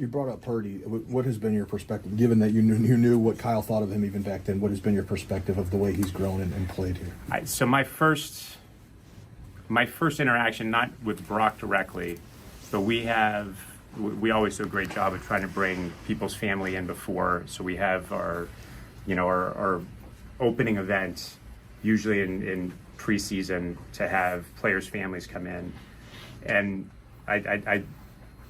You brought up Purdy. What has been your perspective, given that you knew what Kyle thought of him even back then? What has been your perspective of the way he's grown and played here? So my first interaction, not with Brock directly, but we always do a great job of trying to bring people's family in before. So we have our opening event, usually in preseason, to have players' families come in, and I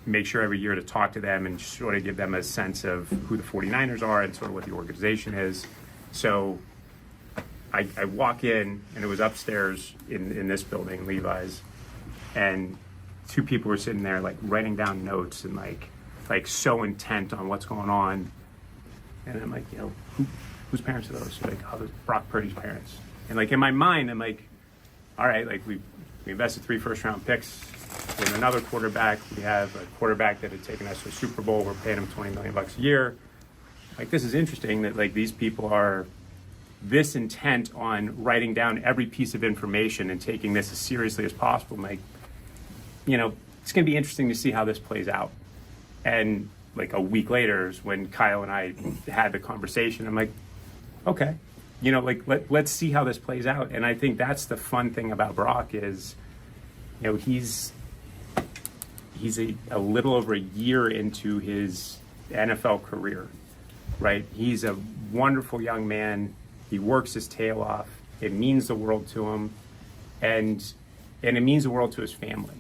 make sure every year to talk to them and sort of give them a sense of who the 49ers are and sort of what the organization is. So I walk in, and it was upstairs in this building, Levi's, and two people were sitting there like writing down notes and like so intent on what's going on. And I'm like, whose parents are those? Like, oh, those Brock Purdy's parents. And like in my mind, I'm like, all right, like we invested 3 first-round picks in another quarterback. We have a quarterback that had taken us to a Super Bowl. We're paying him $20 million a year. Like, this is interesting that like these people are this intent on writing down every piece of information and taking this as seriously as possible. I'm like, it's going to be interesting to see how this plays out. And like a week later is when Kyle and I had the conversation. I'm like, okay, let's see how this plays out. And I think that's the fun thing about Brock is, he's a little over a year into his NFL career, right? He's a wonderful young man. He works his tail off. It means the world to him, and it means the world to his family,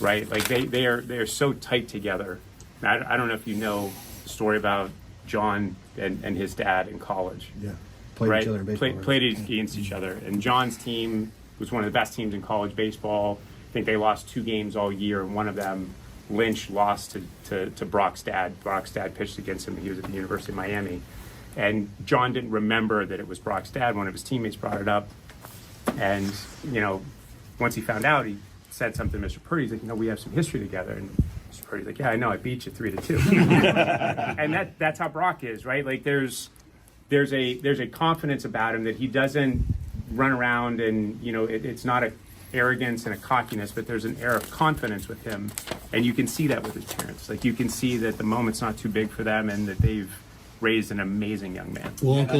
right? Like they are so tight together. I don't know if you know the story about John and his dad in college. Yeah, played each other in baseball. Played against each other, and John's team was one of the best teams in college baseball. I think they lost 2 games all year, and one of them, Lynch, lost to Brock's dad. Brock's dad pitched against him. He was at the University of Miami. And John didn't remember that it was Brock's dad. One of his teammates brought it up. And, once he found out, he said something to Mr. Purdy. He's like, we have some history together. And Mr. Purdy's like, yeah, I know. I beat you 3-2. And that's how Brock is, right? Like there's a confidence about him that he doesn't run around and, it's not a arrogance and a cockiness, but there's an air of confidence with him. And you can see that with his parents. Like you can see that the moment's not too big for them and that they've raised an amazing young man. Well, Uncle